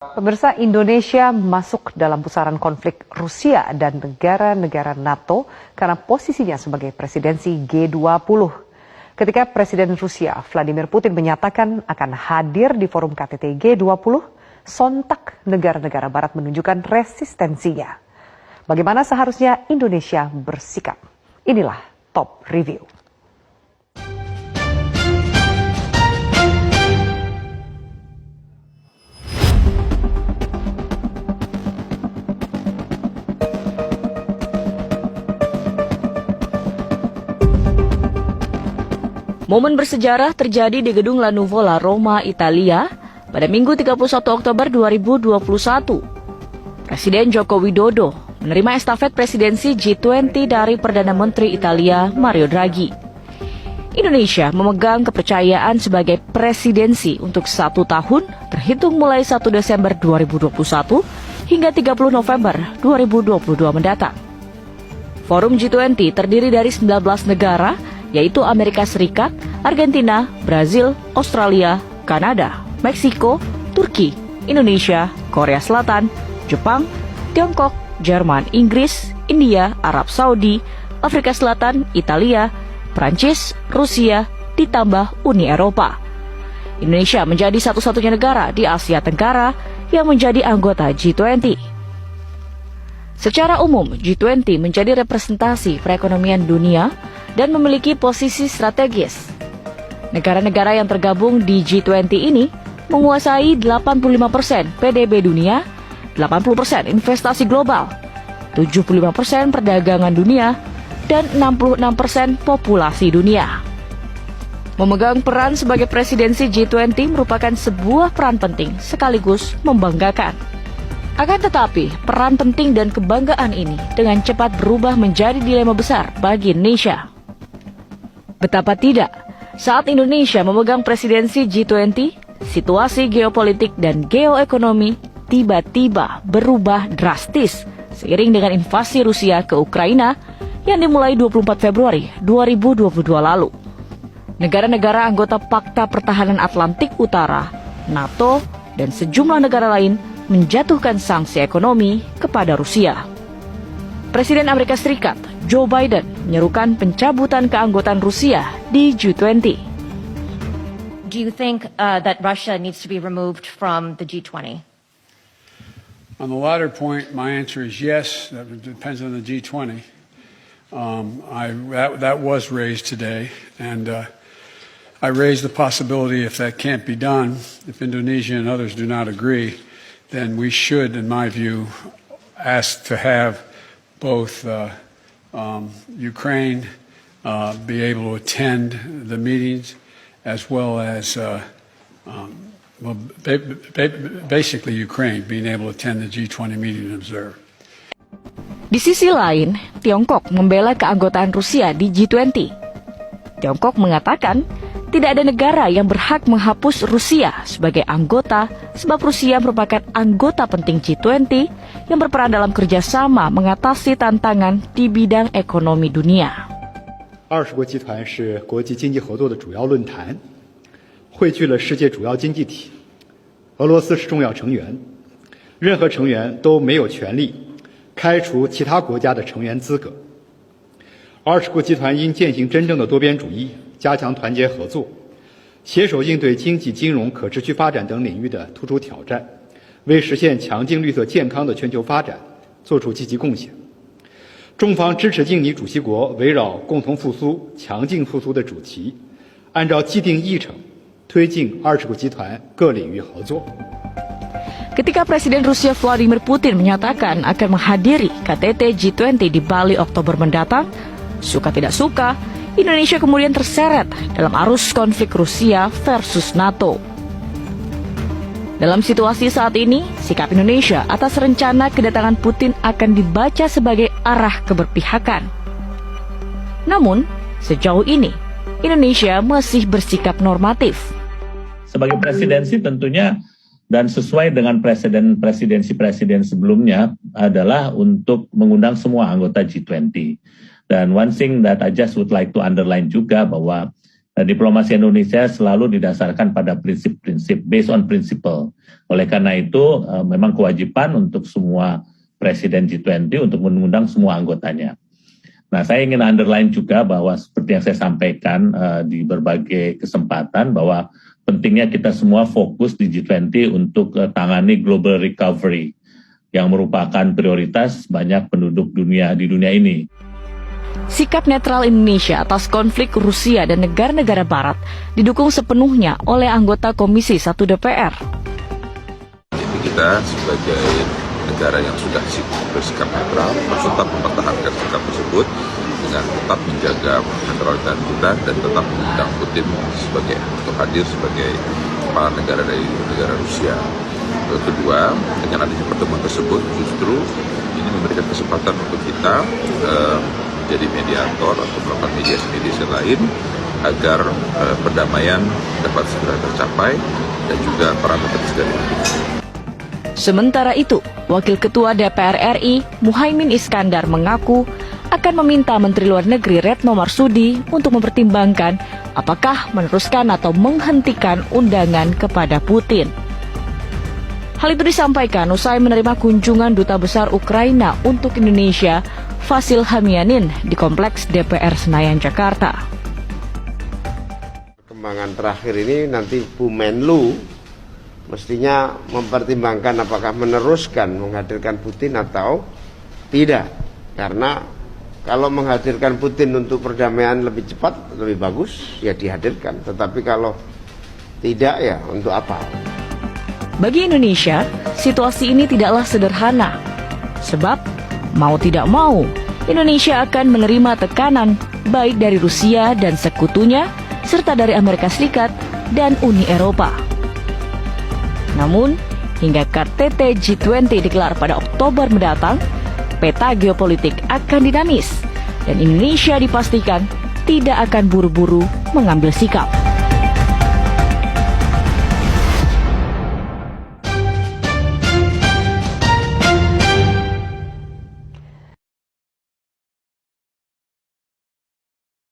Pemirsa, Indonesia masuk dalam pusaran konflik Rusia dan negara-negara NATO karena posisinya sebagai presidensi G20. Ketika Presiden Rusia Vladimir Putin menyatakan akan hadir di forum KTT G20, sontak negara-negara barat menunjukkan resistensinya. Bagaimana seharusnya Indonesia bersikap? Inilah Top Review. Momen bersejarah terjadi di Gedung La Nuvola, Roma, Italia pada Minggu 31 Oktober 2021. Presiden Joko Widodo menerima estafet presidensi G20 dari Perdana Menteri Italia Mario Draghi. Indonesia memegang kepercayaan sebagai presidensi untuk 1 tahun terhitung mulai 1 Desember 2021 hingga 30 November 2022 mendatang. Forum G20 terdiri dari 19 negara, yaitu Amerika Serikat, Argentina, Brazil, Australia, Kanada, Meksiko, Turki, Indonesia, Korea Selatan, Jepang, Tiongkok, Jerman, Inggris, India, Arab Saudi, Afrika Selatan, Italia, Prancis, Rusia, ditambah Uni Eropa. Indonesia menjadi satu-satunya negara di Asia Tenggara yang menjadi anggota G20. Secara umum, G20 menjadi representasi perekonomian dunia dan memiliki posisi strategis. Negara-negara yang tergabung di G20 ini menguasai 85% PDB dunia, 80% investasi global, 75% perdagangan dunia, dan 66% populasi dunia. Memegang peran sebagai presidensi G20 merupakan sebuah peran penting sekaligus membanggakan. Akan tetapi, peran penting dan kebanggaan ini dengan cepat berubah menjadi dilema besar bagi Indonesia. Betapa tidak, saat Indonesia memegang presidensi G20, situasi geopolitik dan geoekonomi tiba-tiba berubah drastis seiring dengan invasi Rusia ke Ukraina yang dimulai 24 Februari 2022 lalu. Negara-negara anggota Pakta Pertahanan Atlantik Utara, NATO, dan sejumlah negara lain menjatuhkan sanksi ekonomi kepada Rusia. Presiden Amerika Serikat Joe Biden menyerukan pencabutan keanggotaan Rusia di G20. Do you think that Russia needs to be removed from the G20? On the latter point, my answer is yes. That depends on the G20. That was raised today, and I raised the possibility if that can't be done, if Indonesia and others do not agree, then we should, in my view, ask to have both Ukraine be able to attend the meetings, as well as basically Ukraine being able to attend the G20 meeting and observe. Di sisi lain, Tiongkok membela keanggotaan Rusia di G20. Tiongkok mengatakan tidak ada negara yang berhak menghapus Rusia sebagai anggota sebab Rusia merupakan anggota penting G20 yang berperan dalam kerjasama mengatasi tantangan di bidang ekonomi dunia. 20国集团是国际经济合作的主要论坛，汇聚了世界主要经济体。俄罗斯是重要成员，任何成员都没有权利开除其他国家的成员资格。20国集团应践行真正的多边主义，加强团结合作，携手应对经济、金融、可持续发展等领域的突出挑战，为实现强劲、绿色、健康的全球发展做出积极贡献。中方支持印尼主席国围绕共同复苏、强劲复苏的主题，按照既定议程推进20国集团各领域合作。 Ketika Presiden Rusia Vladimir Putin menyatakan akan menghadiri KTT G20 di Bali Oktober mendatang, suka tidak suka, Indonesia kemudian terseret dalam arus konflik Rusia versus NATO. Dalam situasi saat ini, sikap Indonesia atas rencana kedatangan Putin akan dibaca sebagai arah keberpihakan. Namun, sejauh ini, Indonesia masih bersikap normatif. Sebagai presidensi tentunya dan sesuai dengan presidensi-presiden sebelumnya adalah untuk mengundang semua anggota G20. Dan one thing that I just would like to underline juga bahwa Diplomasi Indonesia selalu didasarkan pada prinsip-prinsip, based on principle. Oleh karena itu, memang kewajiban untuk semua Presiden G20 untuk mengundang semua anggotanya. Nah, saya ingin underline juga bahwa seperti yang saya sampaikan di berbagai kesempatan, bahwa pentingnya kita semua fokus di G20 untuk tangani global recovery, yang merupakan prioritas banyak penduduk dunia di dunia ini. Sikap netral Indonesia atas konflik Rusia dan negara-negara Barat didukung sepenuhnya oleh anggota Komisi 1 DPR. Jadi kita sebagai negara yang sudah bersikap netral harus tetap mempertahankan sikap tersebut dengan tetap menjaga netralitas kita dan tetap mengundang Putin untuk hadir sebagai kepala negara dari negara Rusia. Kedua, dengan adanya pertemuan tersebut justru ini memberikan kesempatan untuk kita jadi mediator atau melakukan mediasi lain agar perdamaian dapat segera tercapai dan juga parameter segera. Sementara itu, Wakil Ketua DPR RI Muhaimin Iskandar mengaku akan meminta Menteri Luar Negeri Retno Marsudi untuk mempertimbangkan apakah meneruskan atau menghentikan undangan kepada Putin. Hal itu disampaikan usai menerima kunjungan Duta Besar Ukraina untuk Indonesia, Vasil Hamianin, di Kompleks DPR Senayan, Jakarta. Perkembangan terakhir ini nanti Bu Menlu mestinya mempertimbangkan apakah meneruskan menghadirkan Putin atau tidak. Karena kalau menghadirkan Putin untuk perdamaian lebih cepat, lebih bagus, ya dihadirkan. Tetapi kalau tidak, ya untuk apa? Bagi Indonesia, situasi ini tidaklah sederhana. Sebab, mau tidak mau, Indonesia akan menerima tekanan baik dari Rusia dan sekutunya, serta dari Amerika Serikat dan Uni Eropa. Namun, hingga KTT G20 digelar pada Oktober mendatang, peta geopolitik akan dinamis dan Indonesia dipastikan tidak akan buru-buru mengambil sikap.